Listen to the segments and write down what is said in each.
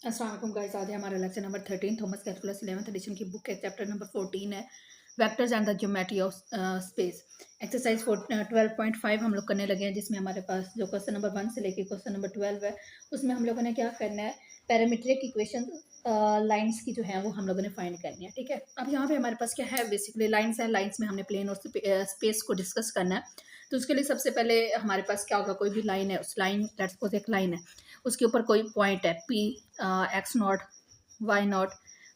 अस्सलाम वालेकुम गाइस। आज है हमारा lecture number 13 Thomas calculus 11th edition की बुक है। चैप्टर नंबर 14 है vectors and the geometry of space. Exercise 12.5 हम लोग करने लगे हैं, जिसमें हमारे पास जो क्वेश्चन नंबर 1 से लेकर क्वेश्चन नंबर 12 है, उसमें हम लोगों ने क्या करना है, पैरामीट्रिक इक्वेशन लाइंस की जो है वो हम लोगों ने फाइंड करनी है। ठीक है, अब यहाँ पे हमारे पास क्या है, बेसिकली लाइंस है। लाइंस में हमने प्लेन और स्पेस को डिस्कस करना है। तो उसके लिए सबसे पहले हमारे पास क्या होगा, कोई भी लाइन है, उस लाइन लेट्स सपोज एक लाइन है, उसके ऊपर कोई पॉइंट है P, x naught, y naught,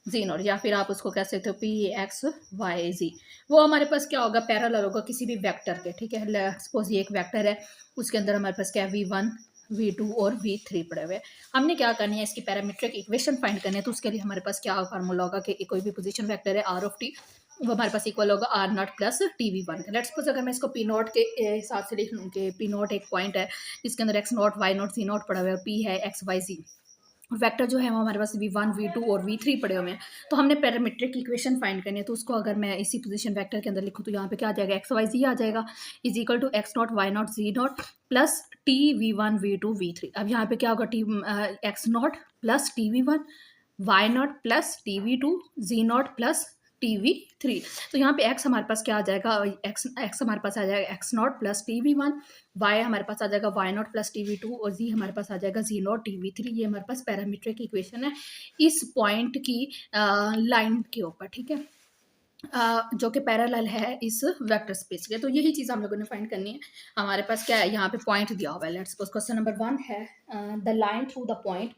z naught, या फिर आप उसको कह सकते हो पी एक्स वाई जी। वो हमारे पास क्या होगा, पैरेलल होगा किसी भी वेक्टर के। ठीक है, सपोज ये एक वेक्टर है, उसके अंदर हमारे पास क्या है, V1, V2 और V3 पड़े हुए हैं। हमने क्या करनी है, इसकी पैरामीट्रिक इक्वेशन फाइंड करनी है। तो उसके लिए हमारे पास क्या फार्मूला होगा कि कोई भी पोजीशन वेक्टर है आर ऑफ टी, वो हमारे पास इक्वल होगा r naught plus t v one. Let's suppose अगर मैं इसको पी नॉट के हिसाब से लिख लूँ कि पी नॉट एक पॉइंट है, इसके अंदर x naught, y naught, z naught पड़ा हुआ है, और पी है एक्स वाई जी। वेक्टर जो है वो हमारे पास V1, V2 और V3 पड़े हुए हैं। तो हमने पैरामीट्रिक इक्वेशन फाइंड करनी है। तो उसको अगर मैं इसी पोजीशन वेक्टर के अंदर लिखूँ तो यहाँ पे क्या आ जाएगा, एक्स वाई जी आ जाएगा, is equal to x naught, y naught, z naught plus t V1, V2, V3। अब यहाँ पे क्या होगा, t x naught plus t V1, y naught plus t V2, z naught plus t V3। तो यहाँ पे x हमारे पास क्या आ जाएगा, x हमारे पास आ जाएगा x naught plus t V1, y हमारे पास आ जाएगा Y naught plus t V2 और जी हमारे पास आ जाएगा जी नॉट टी V3। ये हमारे पास पैरामीट्रिक इक्वेशन है इस पॉइंट की लाइन के ऊपर। ठीक है, जो कि पैरेलल है इस वेक्टर स्पेस के। तो यही चीज़ हम लोगों ने फाइंड करनी है। हमारे पास क्या है, यहाँ पे पॉइंट दिया हुआ है। लेट्स सपोज क्वेश्चन नंबर 1 है, the line through the point,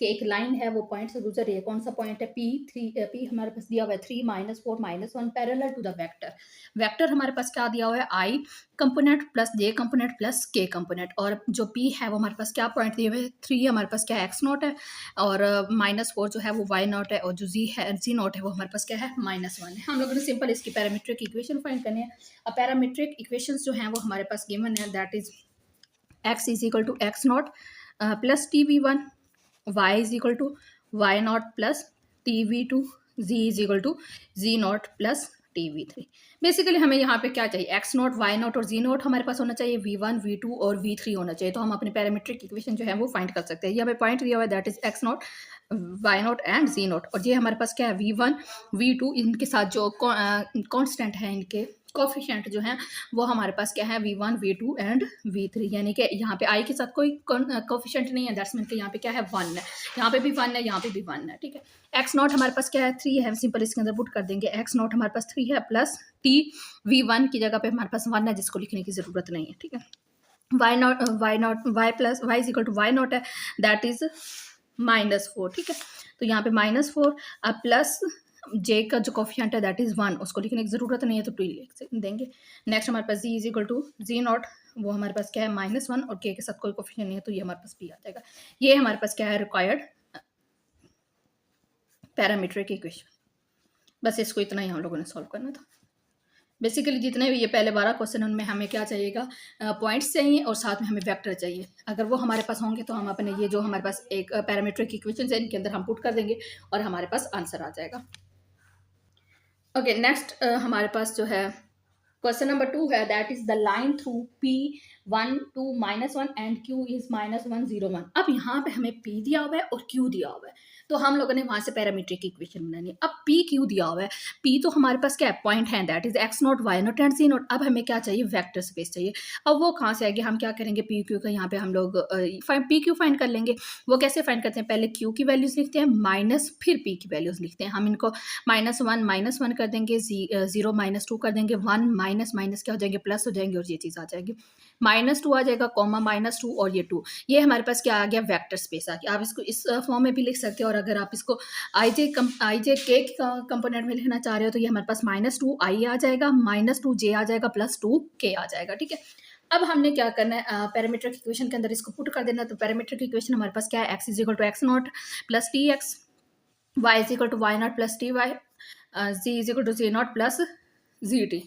कि एक लाइन है वो पॉइंट से गुजर रही है। कौन सा पॉइंट है, P3, P हमारे पास दिया हुआ है 3, -4, -1 parallel to the vector. Vector हमारे पास क्या दिया हुआ है, I component plus J component plus K component, और जो P है वो हमारे पास क्या पॉइंट दिए हुए, 3 हमारे पास क्या है, एक्स नॉट है, और -4 जो है वो वाई नॉट है, और जो जी है, जी नॉट है, वो हमारे पास क्या है, -1 है। हम लोगों ने सिंपल इसकी पैरामीट्रिक इक्वेशन फाइंड करनी है। अब पैरामीट्रिक इक्वेशंस जो हैं वो हमारे पास गिवन है, that is x is equal to x naught plus t v one, y is equal to y naught plus t v two, z is equal to ji naught plus t v three. Basically हमें यहाँ पे क्या चाहिए, x naught, y not और जी not हमारे पास होना चाहिए, V1, V2 और V3 होना चाहिए। तो हम अपने पैरामीट्रिक इक्वेशन जो है वो फाइंड कर सकते हैं। ये हमें पॉइंट दिया हुआ है, that is x naught, y naught and z naught, और ये हमारे पास क्या है, V1, V2, इनके साथ जो कॉन्स्टेंट है, इनके कोफिशिएंट जो हैं वो हमारे पास क्या है, V1, V2 एंड V3। यानी कि यहाँ पे I के साथ कोई कोफिशिएंट नहीं है, दैट्स मीन कि यहाँ पे क्या है, 1 है, यहाँ पे भी 1 है, यहाँ पे भी 1 है। ठीक है, एक्स नॉट हमारे पास क्या है, 3 है, सिंपल इसके अंदर पुट कर देंगे, एक्स नॉट हमारे पास 3 है प्लस टी V1 की जगह पे हमारे पास 1 है, जिसको लिखने की ज़रूरत नहीं है। ठीक है, y plus y is equal to y naught है, दैट इज -4। ठीक है, तो यहाँ पे -4 प्लस जे का जो कोफिशिएंट है दैट इज 1, उसको लिखने की जरूरत नहीं है, तो 2 लिख देंगे। नेक्स्ट हमारे पास G is equal to ji naught, वो हमारे पास क्या है, -1, और के साथ कोई कोफिशिएंट नहीं है, तो ये हमारे पास पी आ जाएगा। ये हमारे पास क्या है, रिक्वायर्ड पैरामीट्रिक इक्वेशन। बस इसको इतना ही हम लोगों ने सॉल्व करना था। बेसिकली जितने भी ये पहले 12 क्वेश्चन, उनमें हमें क्या चाहिएगा, पॉइंट्स चाहिए और साथ में हमें वेक्टर चाहिए। अगर वो हमारे पास होंगे तो हम अपने ये जो हमारे पास एक पैरामीट्रिक इक्वेशन है, इनके अंदर हम पुट कर देंगे और हमारे पास आंसर आ जाएगा। ओके, नेक्स्ट हमारे पास जो है क्वेश्चन नंबर 2 है, that is the line through P1 to -1 and Q is -1, 0, 1। अब यहाँ पे हमें P दिया हुआ है और Q दिया हुआ है, तो हम लोगों ने वहां से पैरामीट्रिक इक्वेशन बनानी है। अब P Q दिया हुआ है, P तो हमारे पास क्या है, पॉइंट है, that is x naught, y naught and z naught. अब हमें क्या चाहिए, वेक्टर स्पेस चाहिए। अब वो कहाँ से आएगी, हम क्या करेंगे, P Q का यहाँ पे हम लोग P Q फाइंड कर लेंगे। वो कैसे फाइंड करते हैं, पहले Q की वैल्यूज लिखते हैं माइनस, फिर P की वैल्यूज लिखते हैं। हम इनको -1 कर देंगे, 0 -2 कर देंगे, 1 माइनस माइनस क्या हो जाएंगे, प्लस हो जाएंगे, और ये चीज़ आ जाएगी, -2 आ जाएगा, कॉमा -2 और ये 2। ये हमारे पास क्या आ गया, वेक्टर स्पेस आ गया। आप इसको इस फॉर्म में भी लिख सकते हो, और अगर आप इसको आई जे के कंपोनेंट में लिखना चाह रहे हो तो ये हमारे पास -2 आई आ जाएगा, -2 जे आ जाएगा, +2 के आ जाएगा। ठीक है, अब हमने क्या करना है, पैरामीट्रिक इक्वेशन के अंदर इसको पुट कर देना। तो पैरामीट्रिक इक्वेशन हमारे पास क्या है, x is equal to x naught plus t x, y is equal to y naught plus t y, z is equal to ji naught plus z t.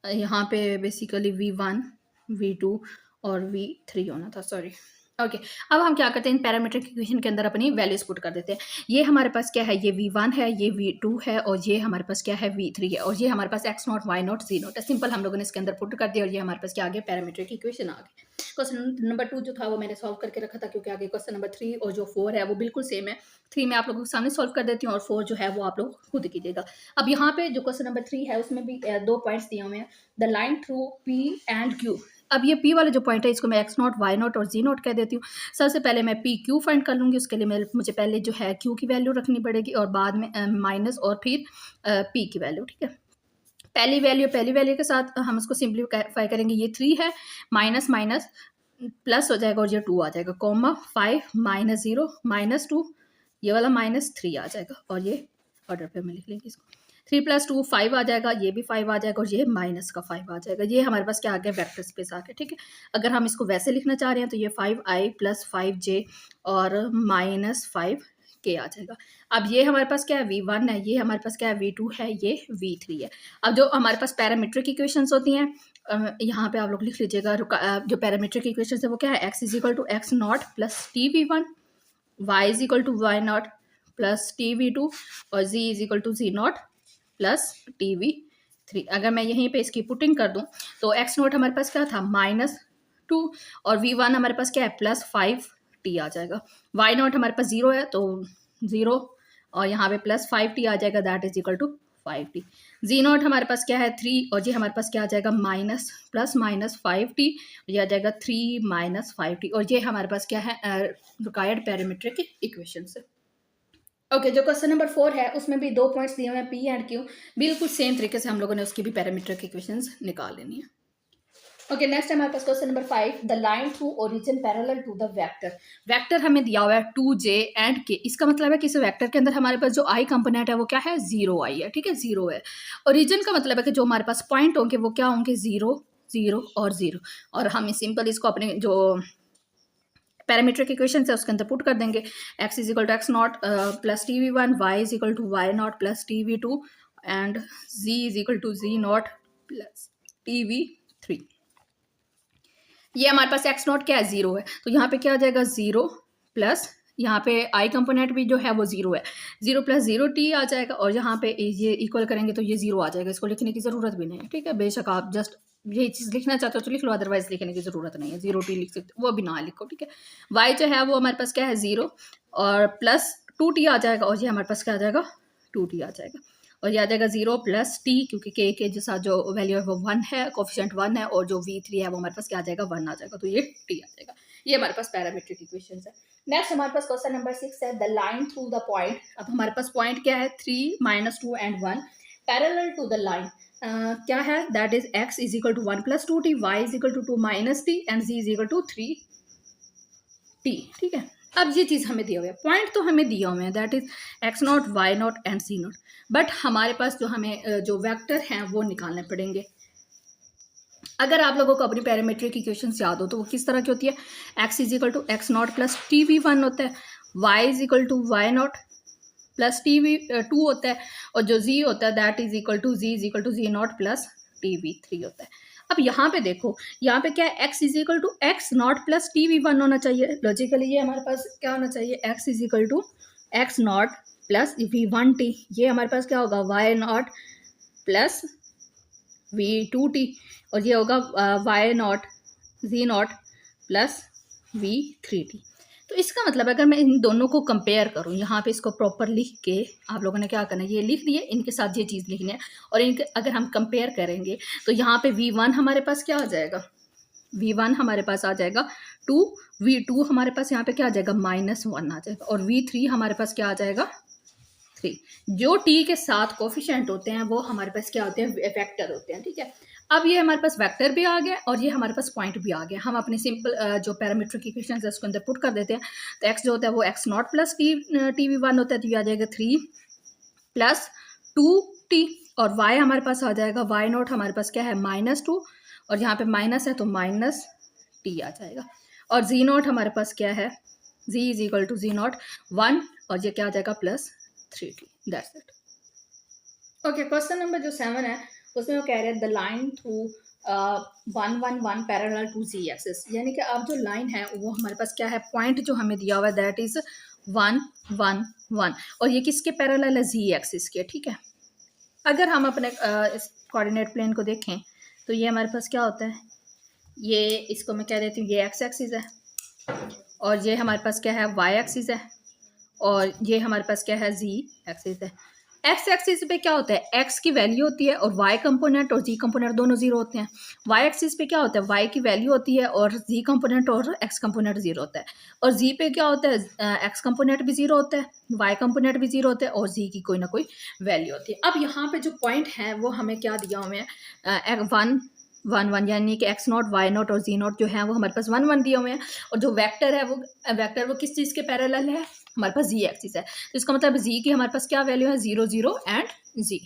यहाँ पे बेसिकली V1, V2 और V3 होना था, sorry. Okay, अब हम क्या करते हैं, इन पैरामीट्रिक इक्वेशन के अंदर अपनी वैल्यूज पुट कर देते हैं। ये हमारे पास क्या है, ये v1 है, ये v2 है, और ये हमारे पास क्या है, v3 है, और ये हमारे पास x not y not z not है। सिंपल हम लोगों ने इसके अंदर पुट कर दिया और ये हमारे पास क्या आ गया, पैरामीट्रिक इक्वेशन आ गई। क्वेश्चन नंबर 2 जो था वो मैंने सॉल्व करके रखा था, क्योंकि आगे क्वेश्चन नंबर 3 और जो 4 है वो बिल्कुल सेम है। 3 में आप लोगों के सामने सॉल्व कर देती हूँ और 4 जो है वो आप लोग खुद कीजिएगा। अब यहाँ पे जो क्वेश्चन नंबर 3 है उसमें भी 2 पॉइंट्स दिए हुए हैं, the line through p and q। अब ये p वाले जो पॉइंट है इसको मैं x नॉट y नॉट और z नॉट कह देती हूँ। सबसे पहले मैं पी क्यू फाइंड कर लूँगी, उसके लिए मुझे पहले जो है क्यू की वैल्यू रखनी पड़ेगी और बाद में माइनस और फिर पी की वैल्यू। ठीक है, पहली वैल्यू के साथ हम इसको सिंप्लीफाई करेंगे। ये 3 है, माइनस माइनस प्लस हो जाएगा और ये 2 आ जाएगा, कॉमा 5 माइनस 0 माइनस 2, ये वाला माइनस 3 आ जाएगा और ये ऑर्डर पे हम लिख लेंगे इसको। 3 + 2 5 आ जाएगा, ये भी 5 आ जाएगा और ये माइनस का 5 आ जाएगा। ये हमारे पास क्या आ गया, वेक्टर स्पेस आ गया। ठीक है, अगर हम इसको वैसे लिखना चाह रहे हैं तो ये 5i + 5j और -5k आ जाएगा। अब ये हमारे पास क्या है, v1 है, ये हमारे पास क्या है, v2 है, ये v3 है। अब जो हमारे पास पैरामीट्रिक इक्वेशंस होती हैं, यहाँ पे आप लोग लिख लीजिएगा, जो पैरामीट्रिक इक्वेशंस है वो क्या है, x = x not + tv1, y = y not + tv2 और z = z नॉट + tv3। अगर मैं यहीं पे इसकी पुटिंग कर दूं तो x नॉट हमारे पास क्या था, -2 और v1 हमारे पास क्या है, +5t आ जाएगा। y नॉट हमारे पास 0 है तो 0 और यहाँ पे +5t आ जाएगा, that is equal to 5t। z naught हमारे पास क्या है, 3 और ये हमारे पास क्या आ जाएगा, -5t, ये आ जाएगा 3 - 5t और ये हमारे पास क्या है, रिक्वायर्ड पैरामीट्रिक इक्वेशन है। ओके, जो क्वेश्चन नंबर 4 है उसमें भी 2 पॉइंट्स दिए हुए हैं, पी एंड क्यू। बिल्कुल सेम तरीके से हम लोगों ने उसकी भी पैरामीट्रिक इक्वेशंस निकाल लेनी है। ओके, नेक्स्ट हमारे पास question number 5, the line through origin parallel to the vector. Vector हमें दिया हुआ है 2j एंड k। इसका मतलब है कि इस वेक्टर के अंदर हमारे पास जो i कंपोनेंट है वो क्या है, 0i है। ठीक है, 0 है। ओरिजिन का मतलब है कि जो हमारे पास पॉइंट होंगे वो क्या होंगे, 0 0 और 0। और हम सिंपल इसको अपने जो पैरामीट्रिक इक्वेशन है उसके अंदर पुट कर देंगे। x = x not + tv1, y = y not + tv2 and z = z naught + tv3। ये हमारे पास x नॉट क्या है, 0 है, तो यहाँ पे क्या आ जाएगा, 0 प्लस यहाँ पे i कंपोनेंट भी जो है वो 0 है, 0 + 0t आ जाएगा और यहाँ पे ये इक्वल करेंगे तो ये 0 आ जाएगा। इसको लिखने की ज़रूरत भी नहीं है। ठीक है, बेशक आप जस्ट यही चीज़ लिखना चाहते हो तो लिख लो, अदरवाइज लिखने की ज़रूरत नहीं है। 0t लिख सकते, वो भी ना लिखो। ठीक है, y जो है वो हमारे पास क्या है, 0 और +2t आ जाएगा और ये हमारे पास क्या आ जाएगा, 2t आ जाएगा और ये आ जाएगा 0 + t, क्योंकि k के जो साथ जो वैल्यू है वो 1 है, कोफिशिएंट 1 है और जो v3 है वो हमारे पास क्या आ जाएगा, 1 आ जाएगा, तो ये t आ जाएगा। ये हमारे पास पैरामीट्रिक इक्वेशन है। नेक्स्ट हमारे पास क्वेश्चन नंबर 6 है, the line through the point. अब हमारे पास पॉइंट क्या है, 3 - 2 and 1 parallel to the line. क्या है, that is x = 1 + 2t, y = 2 - t and z = 3t। ठीक है, अब ये चीज़ हमें दिया हुआ है, पॉइंट तो हमें दिया हुआ है, that is x not y not and z not, but हमारे पास जो हमें जो वेक्टर हैं वो निकालने पड़ेंगे। अगर आप लोगों को अपनी पैरामीट्रिक इक्वेशंस याद हो तो वो किस तरह की होती है, x = x नॉट + tv1 होता है, y = y नॉट + tv2 होता है और जो z होता है that is equal to z = z naught + tv3 होता है। अब यहाँ पे देखो, यहाँ पे क्या है, x = x नॉट + tv1 होना चाहिए। लॉजिकली ये हमारे पास क्या होना चाहिए, x = x नॉट + v1t। ये हमारे पास क्या होगा, y नॉट + v2t और ये होगा y not z naught + v3t। तो इसका मतलब अगर मैं इन दोनों को कंपेयर करूं, यहाँ पे इसको प्रॉपर लिख के आप लोगों ने क्या करना है, ये लिख दिए, इनके साथ ये चीज़ लिखनी है और इनके अगर हम कंपेयर करेंगे तो यहाँ पे v1 हमारे पास क्या आ जाएगा, v1 हमारे पास आ जाएगा 2, v2 हमारे पास यहाँ पे क्या आ जाएगा, -1 आ जाएगा और v3 हमारे पास क्या आ जाएगा, 3। जो t के साथ कोफिशिएंट होते हैं वो हमारे पास क्या होते हैं, वेक्टर होते हैं। ठीक है, अब ये हमारे पास वेक्टर भी आ गया और ये हमारे पास पॉइंट भी आ गया। हम अपने सिंपल जो पैरामीट्रिक इक्वेशन है उसके अंदर पुट कर देते हैं। तो x जो होता है वो x नॉट + tv1 होता है, तो ये आ जाएगा 3 + 2t और y हमारे पास आ जाएगा, y नॉट हमारे पास क्या है, -2 और यहाँ पे माइनस है तो -t आ जाएगा और z नॉट हमारे पास क्या है, z = z नॉट 1 और ये क्या आ जाएगा, +3t। That's it. Okay, question number जो 7 है उसमें वो कह रहे हैं, the line through 1 1 1 parallel to z axis, यानी कि अब जो लाइन है वो हमारे पास क्या है, पॉइंट जो हमें दिया हुआ है दैट इज 1 1 1, और ये किसके पैरेलल है, z एक्सिस के। ठीक है, अगर हम अपने इस कोऑर्डिनेट प्लेन को देखें तो ये हमारे पास क्या होता है, ये इसको मैं कह देती हूँ ये x एक्सिस है, और ये हमारे पास क्या है, y एक्सिस है, और ये हमारे पास क्या है, z एक्सिस है। एक्स एक्सिस पे क्या होता है, एक्स की वैल्यू होती है और वाई कंपोनेंट और जी कंपोनेंट दोनों जीरो होते हैं। वाई एक्सिस पे क्या होता है, वाई की वैल्यू होती है और जी कंपोनेंट और एक्स कंपोनेंट जीरो होता है। और जी पे क्या होता है, एक्स कंपोनेंट भी जीरो होता है, वाई कंपोनेंट भी जीरो होता है, और जी की कोई ना कोई वैल्यू होती है। अब यहाँ पे जो पॉइंट है वो हमें क्या दिया हुए हैं, 1 1 1, यानी कि एक्स नॉट, वाई नॉट और जी नॉट जो है वो हमारे पास 1 1 दिए हुए हैं। और जो वेक्टर है वो किस चीज़ के पैरेलल है, हमारे पास जी एक्सिस है। तो इसका मतलब जी की हमारे पास क्या वैल्यू है, 0 0 एंड जी।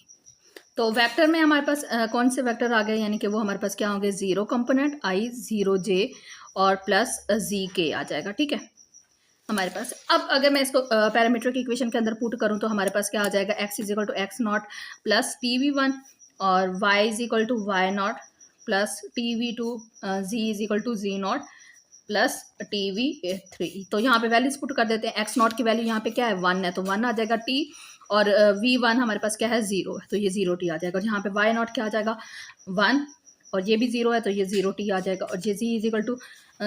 तो वेक्टर में हमारे पास कौन से वेक्टर आ गए, यानी कि वो हमारे पास क्या होंगे, 0 कंपोनेंट आई, 0 जे और प्लस जी के आ जाएगा। ठीक है हमारे पास। अब अगर मैं इसको पैरामीटर की इक्वेशन के अंदर पुट करूं तो हमारे पास क्या आ जाएगा, x is equal to x naught plus TV1 और y is equal to y naught plus TV2, z is equal to ji naught plus TV3। तो यहाँ पे वैल्यूज पुट कर देते हैं। एक्स नॉट की वैल्यू यहाँ पे क्या है, 1 है, तो 1 आ जाएगा टी, और V1 हमारे पास क्या है, 0 है, तो ये 0 टी आ जाएगा। और यहाँ पे वाई नॉट क्या आ जाएगा, 1, और ये भी 0 है, तो ये 0 टी आ जाएगा। और ये G is equal to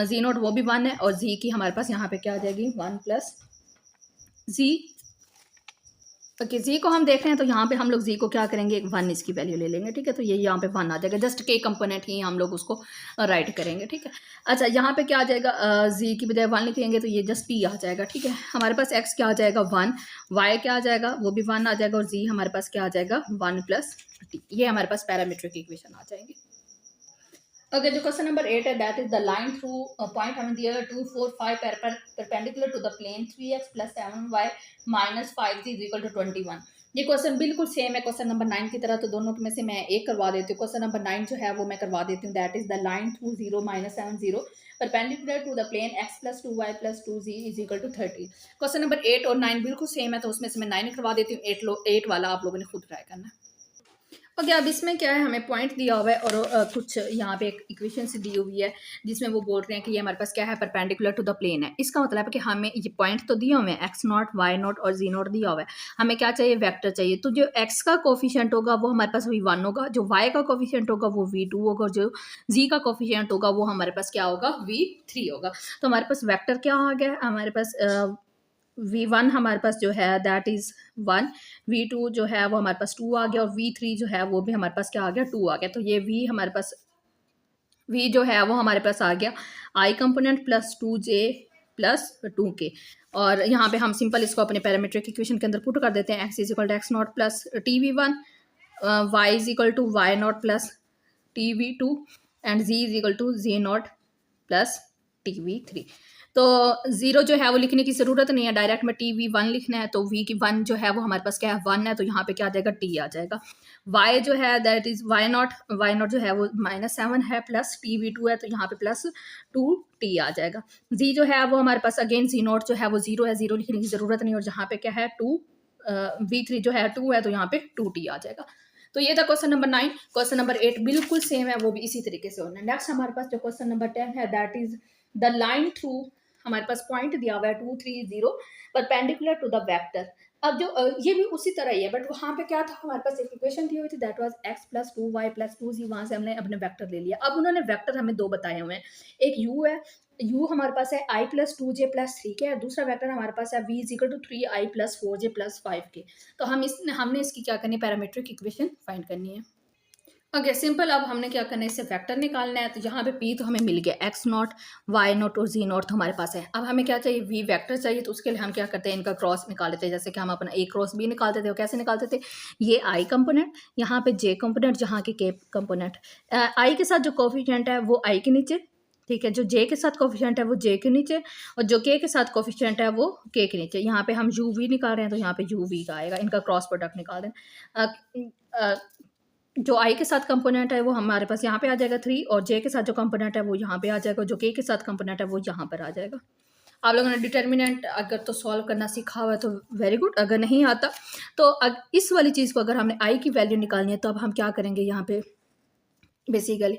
ji naught, वो भी 1 है, और जी की हमारे पास यहाँ पे क्या आ जाएगी, 1 प्लस जी। ओके, जी को हम देख रहे हैं तो यहाँ पे हम लोग जी को क्या करेंगे, 1 इसकी वैल्यू ले लेंगे। ठीक है, तो ये यहाँ पे 1 आ जाएगा, जस्ट के कंपोनेंट ही हम लोग उसको राइट करेंगे। ठीक है, अच्छा यहाँ पे क्या आ जाएगा, जी की बजाय 1 लिखेंगे तो ये जस्ट टी आ जाएगा। ठीक है, हमारे पास एक्स क्या आ जाएगा, 1, वाई क्या आ जाएगा, वो भी 1 आ जाएगा, और जी हमारे पास क्या आ जाएगा, 1 प्लस टी। ये हमारे पास पैरामीटर की इक्वेशन आ जाएगी। Okay, the question number 8 है, that is the line through a point having the 2 4 5 perpendicular to the plane 3x plus 7y minus 5z is equal to 21। ये क्वेश्चन बिल्कुल सेम है question number 9 की तरह, तो दोनों में से मैं एक करवा देती हूँ। क्वेश्चन नंबर 9 जो है वो मैं करवा देती हूँ, that is the line through 0 - 7 0 perpendicular to the plane x plus 2y plus 2z is equal to 30। Question number 8 और 9 बिल्कुल सेम है, तो उसमें से मैं 9 करवा देती हूँ, 8 वाला आप लोगों ने खुद ट्राई करना है। ओके, अब इसमें क्या है, हमें पॉइंट दिया हुआ है और कुछ यहाँ पे एक इक्वेशन से दी हुई है जिसमें वो बोल रहे हैं कि ये हमारे पास क्या है, परपेंडिकुलर टू द प्लेन है। इसका मतलब है कि हमें ये पॉइंट तो दिए हुए हैं, एक्स नॉट, वाई नॉट और जी नॉट दिया हुआ है। हमें क्या चाहिए, वेक्टर चाहिए। तो जो एक्स का कोफिशिएंट होगा वो हमारे पास V1 होगा, जो वाई का कोफिशिएंट होगा वो V2 होगा, और जो जी का कोफिशिएंट होगा वो हमारे पास क्या होगा, V3 होगा। तो हमारे पास वेक्टर क्या आ गया, हमारे पास V1 हमारे पास जो है दैट इज 1, V2 जो है वो हमारे पास 2 आ गया, और V3 जो है वो भी हमारे पास क्या आ गया, 2 आ गया। तो ये V हमारे पास, V जो है वो हमारे पास आ गया I component plus 2J plus 2K। और यहाँ पे हम सिंपल इसको अपने पैरामीट्रिक इक्वेशन के अंदर पुट कर देते हैं, x is equal to x naught plus TV1, y is equal to y naught plus TV2 and z is equal to ji naught plus TV3। तो 0 जो है वो लिखने की ज़रूरत नहीं है, डायरेक्ट में TV1 लिखना है, तो V की 1 जो है वो हमारे पास क्या है, 1 है, तो यहाँ पे क्या आ जाएगा, T आ जाएगा। Y जो है दैट इज वाई नॉट जो है वो -7 है, प्लस TV2 है, तो यहाँ पे प्लस 2T आ जाएगा। Z जो है वो हमारे पास अगेन जी नॉट जो है वो 0 है, 0 लिखने की ज़रूरत नहीं, और जहाँ पे क्या है 2, V3 जो है 2 है, तो यहाँ पे 2T आ जाएगा। तो ये था क्वेश्चन नंबर 9। क्वेश्चन नंबर 8 बिल्कुल सेम है, वो भी इसी तरीके से होना है। नेक्स्ट हमारे पास जो क्वेश्चन नंबर 10 है, that is the line through, हमारे पास पॉइंट दिया हुआ है 2 3 0 परपेंडिकुलर टू द वेक्टर। अब जो ये भी उसी तरह ही है, बट वहाँ पे क्या था, हमारे पास एक इक्वेशन दी हुई थी, that was x plus 2y plus 2z। वहाँ से हमने अपने वेक्टर ले लिया। अब उन्होंने वेक्टर हमें दो बताए हुए हैं, एक u है, u हमारे पास है i plus 2j plus 3k, और दूसरा वेक्टर हमारे पास है v is equal to 3i plus 4j plus 5k। तो हमने इसकी क्या करनी है, पैरामीट्रिक इक्वेशन फाइंड करनी है। Okay, simple. अब हमने क्या करना है, इससे वेक्टर निकालना है। तो यहाँ पे p तो हमें मिल गया, x नॉट, y नॉट और z नॉट तो हमारे पास है। अब हमें क्या चाहिए, v वेक्टर चाहिए। तो उसके लिए हम क्या करते हैं, इनका क्रॉस निकाल लेते हैं। जैसे कि हम अपना a क्रॉस b निकालते थे, वो कैसे निकालते थे, ये i कंपोनेंट, यहाँ पे j कंपोनेंट, जहाँ के k कंपोनेंट। i के साथ जो कोफिशिएंट है वो i के नीचे, ठीक है, जो j के साथ कोफिशिएंट है वो j के नीचे, और जो k के साथ कोफिशिएंट है वो k के नीचे। यहाँ पे हम uv निकाल रहे हैं, तो यहाँ पे uv का आएगा। इनका क्रॉस प्रोडक्ट निकाल दें। जो i के साथ कंपोनेंट है वो हमारे पास यहाँ पे आ जाएगा 3, और j के साथ जो कंपोनेंट है वो यहाँ पे आ जाएगा, जो k के साथ कंपोनेंट है वो यहाँ पर आ जाएगा। आप लोगों ने डिटर्मिनेंट अगर तो सॉल्व करना सीखा हुआ है तो वेरी गुड, अगर नहीं आता तो इस वाली चीज़ को अगर हमने i की वैल्यू निकालनी है तो अब हम क्या करेंगे, यहाँ पे बेसिकली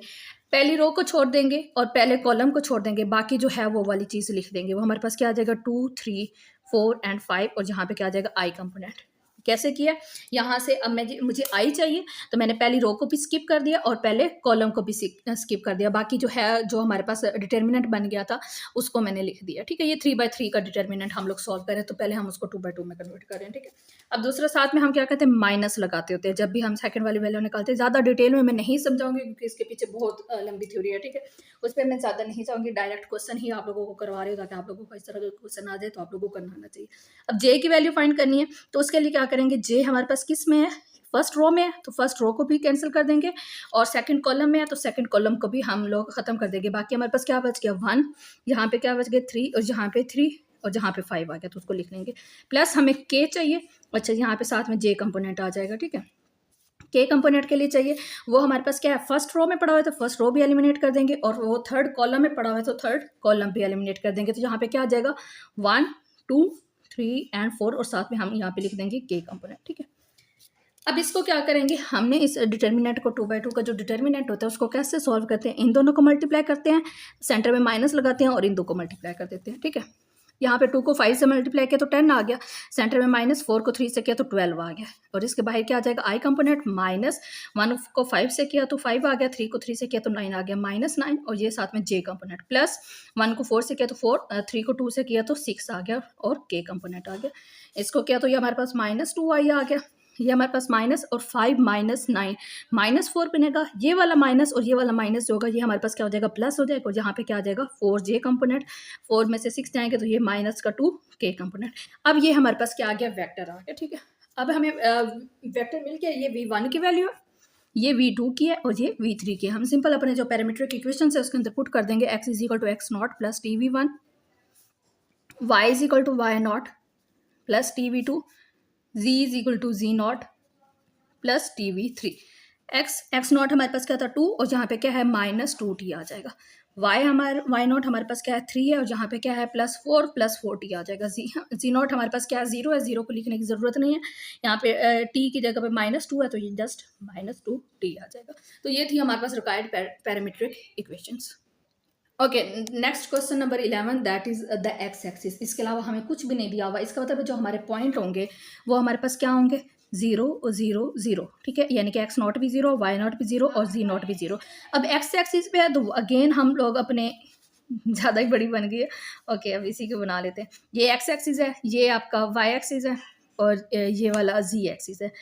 पहली रो को छोड़ देंगे और पहले कॉलम को छोड़ देंगे, बाकी जो है वो वाली चीज़ लिख देंगे। वो हमारे पास क्या आ जाएगा 2, 3, 4 एंड 5 और यहाँ पे क्या आ जाएगा आई कंपोनेंट। कैसे किया, यहाँ से अब मुझे आई चाहिए तो मैंने पहली रो को भी स्किप कर दिया और पहले कॉलम को भी स्किप कर दिया। बाकी जो है जो हमारे पास डिटर्मिनेंट बन गया था उसको मैंने लिख दिया। ठीक है, ये 3/3 का डिटर्मिनेंट हम लोग सॉल्व करें तो पहले हम उसको 2/2 में कन्वर्ट करें। ठीक है, अब दूसरा साथ में हम क्या कहते हैं माइनस लगाते होते हैं जब भी हम सेकंड वाली वैल्यू निकालते हैं। ज़्यादा डिटेल में मैं नहीं समझाऊंगी क्योंकि इसके पीछे बहुत लंबी थ्योरी है। ठीक है, उस पर मैं ज़्यादा नहीं चाहूँगी, डायरेक्ट क्वेश्चन ही आप लोगों को करवा रही हो ताकि आप लोगों को इस तरह का क्वेश्चन आ जाए तो आप लोगों को करना आना चाहिए। अब जे की वैल्यू फाइंड करनी है तो उसके लिए क्या करेंगे, जे हमारे पास किस में है, फर्स्ट रो में है तो फर्स्ट रो को भी कैंसिल कर देंगे और सेकंड कॉलम में है तो सेकंड कॉलम को भी हम लोग खत्म कर देंगे। बाकी हमारे पास क्या बच गया 1, यहाँ पे क्या बच गया 3 और यहाँ पे 3 और जहाँ पे 5 आ गया तो उसको लिख लेंगे। प्लस हमें के चाहिए, अच्छा यहाँ पे साथ में जे कंपोनेंट आ जाएगा। ठीक है, के कंपोनेंट के लिए चाहिए वो हमारे पास क्या है, फर्स्ट रो में पड़ा हुआ है तो फर्स्ट रो भी एलिमिनेट कर देंगे और वो थर्ड कॉलम में पड़ा हुआ है तो थर्ड कॉलम भी एलिमिनेट कर देंगे। तो यहाँ पे क्या आ जाएगा 1, 2, 3 एंड 4 और साथ में हम यहाँ पे लिख देंगे के कंपोनेंट। ठीक है, अब इसको क्या करेंगे, हमने इस डिटर्मिनेंट को 2/2 का जो डिटर्मिनेंट होता है उसको कैसे सॉल्व करते हैं, इन दोनों को मल्टीप्लाई करते हैं, सेंटर में माइनस लगाते हैं और इन दो को मल्टीप्लाई कर देते हैं। ठीक है, यहाँ पे 2 को 5 से मल्टीप्लाई किया तो 10 आ गया, सेंटर में -4 को 3 से किया तो 12 आ गया और इसके बाहर क्या आ जाएगा आई कंपोनेंट, -1 को 5 से किया तो 5 आ गया, 3 को 3 से किया तो 9 आ गया, -9 और ये साथ में जे कंपोनेंट, प्लस 1 को 4 से किया तो 4, 3 को 2 से किया तो 6 आ गया और के कंपोनेंट आ गया। इसको किया तो ये हमारे पास -2 आई आ गया, ये हमारे पास माइनस और 5 -9 -4 बनेगा, ये वाला माइनस और ये वाला माइनस जो होगा ये हमारे पास क्या हो जाएगा प्लस हो जाएगा और यहाँ पे क्या आ जाएगा 4 जे कंपोनेंट, 4 में से 6 जाएंगे तो ये माइनस का 2 के कंपोनेंट। अब ये हमारे पास क्या आ गया वेक्टर आ गया। ठीक है, अब हमें वेक्टर मिल गया, ये V1 की वैल्यू है, ये V2 की है और ये V3 की है। हम सिंपल अपने जो पैरामीट्रिक इक्वेशन है उसके अंदर पुट कर देंगे, x = x0 plus TV1, y = y0 plus TV2, z = z0 plus TV3। x0 हमारे पास क्या था 2 और यहाँ पे क्या है -2t आ जाएगा, y0 हमारे पास क्या है 3 है और यहाँ पे क्या है +4 + 4t आ जाएगा। z0 हमारे पास क्या है 0 है, 0 को लिखने की ज़रूरत नहीं है, यहाँ पे t की जगह पे -2 है तो ये जस्ट -2t आ जाएगा। तो ये थी हमारे पास required parametric equations. Okay, next question number 11 that is the X axis. इसके अलावा हमें कुछ भी नहीं दिया हुआ, इसका मतलब जो हमारे पॉइंट होंगे वो हमारे पास क्या होंगे 0 और 0 0। ठीक है, यानी कि x0 भी 0, y0 भी 0 और z0 भी 0। अब एक्स एक्सिस पे है तो अगेन हम लोग अपने ज़्यादा ही बड़ी बन गई है। ओके, अब इसी को बना लेते हैं, ये एक्स एक्सिस है, ये आपका वाई एक्सिस है और ये वाला जी एक्सिस है।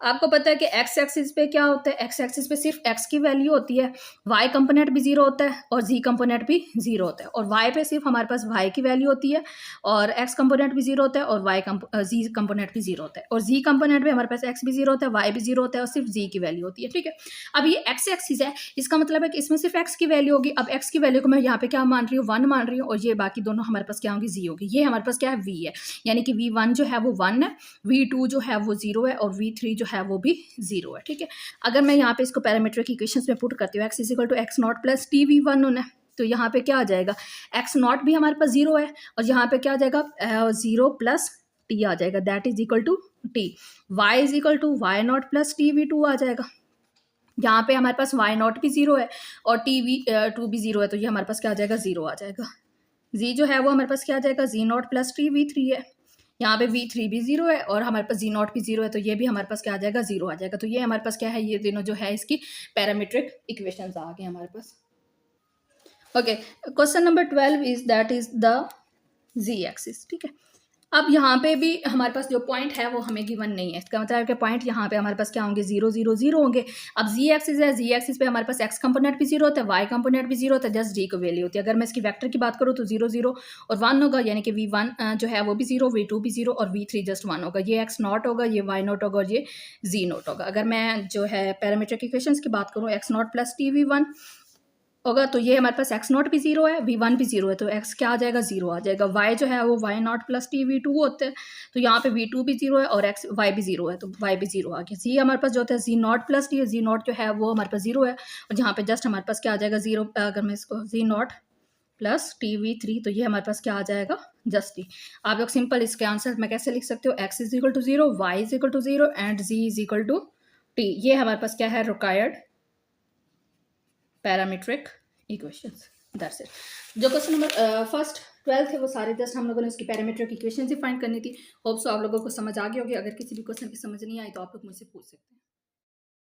आपको पता है कि एक्स एक्सिस पे क्या होता है, एक्स एक्सिस पे सिर्फ एक्स की वैल्यू होती है, वाई कंपोनेंट भी 0 होता है और जी कंपोनेंट भी 0 होता है, और वाई पे सिर्फ हमारे पास वाई की वैल्यू होती है और एक्स कंपोनेंट भी 0 होता है और जी कंपोनेंट भी 0 होता है, और जी कंपोनेंट में हमारे पास एक्स भी 0 होता है, वाई भी 0 होता है और सिर्फ जी की वैल्यू होती है। ठीक है, अब ये एक्स एक्सिस है, इसका मतलब है कि इसमें सिर्फ एक्स की वैल्यू होगी। अब एक्स की वैल्यू को मैं यहाँ पे क्या मान रही हूँ 1 मान रही हूँ और ये बाकी दोनों हमारे पास क्या होंगी जी होगी। ये हमारे पास क्या है वी है, यानी कि V1 जो है वो 1 है, V2 जो है वो 0 है और V3 जो है वो भी 0 है। ठीक है, अगर मैं यहाँ पे इसको पैरामीट्रिक इक्वेशंस में पुट करती हूँ, x = x0 प्लस TV1 होना है तो यहाँ पे क्या आ जाएगा x0 भी हमारे पास 0 है और यहाँ पे क्या आ जाएगा 0 प्लस t आ जाएगा, that is equal to t। y = y0 plus TV2 आ जाएगा, यहाँ पे हमारे पास y0 भी 0 है और TV2 भी 0 है तो ये हमारे पास क्या आ जाएगा 0 आ जाएगा। z जो है वो हमारे पास क्या आ जाएगा z0 प्लस TV3 है, यहाँ पे V3 भी 0 है और हमारे पास Z0 भी 0 है तो ये भी हमारे पास क्या आ जाएगा 0 आ जाएगा। तो ये हमारे पास क्या है, ये दोनों जो है इसकी पैरामीट्रिक इक्वेशंस आ गए हमारे पास। Okay, question number 12 is that is the Z axis. ठीक है, अब यहाँ पे भी हमारे पास जो पॉइंट है वो हमें गिवन नहीं है, इसका मतलब है कि पॉइंट यहाँ पे हमारे पास क्या होंगे 0 0 0 होंगे। अब जी एक्सिस है, जी एक्सिस पे हमारे पास एक्स कंपोनेंट भी 0 होता है, वाई कंपोनेंट भी 0 होता है, जस्ट डी की वैल्यू होती है। अगर मैं इसकी वेक्टर की बात करूँ तो 0 0 और 1 होगा, यानी कि V1 जो है वो भी 0, V2 भी 0 और V3 जस्ट 1 होगा। ये x0 होगा, ये y0 होगा और ये z0 होगा। अगर मैं जो है पैरामीट्रिक इक्वेशंस की बात करूँ x0 प्लस TV1 होगा तो ये हमारे पास x0 भी 0 है, V1 भी 0 है तो x क्या आ जाएगा 0 आ जाएगा। y जो है वो y0 प्लस TV2 होते हैं तो यहाँ पे V2 भी 0 है और y भी 0 है तो y भी 0 आ गया। z हमारे पास जो होता है Z0 प्लस t, Z0 जो है वो हमारे पास 0 है और जहाँ पे जस्ट हमारे पास क्या आ जाएगा 0। अगर मैं इसको Z0 प्लस TV3 तो ये हमारे पास क्या आ जाएगा जस्ट t। आप लोग सिंपल इसके आंसर में कैसे लिख सकते हो, x = 0, y = 0 and z = t। ये हमारे पास क्या है required parametric equations, that's it. जो क्वेश्चन नंबर फर्स्ट 12 थे वो सारे जस्ट हम लोगों ने उसकी पैरामीट्रिक इक्वेशन ही फाइंड करनी थी। होप सो आप लोगों को समझ आ गई होगी। अगर किसी भी क्वेश्चन की समझ नहीं आई तो आप लोग मुझसे पूछ सकते हैं।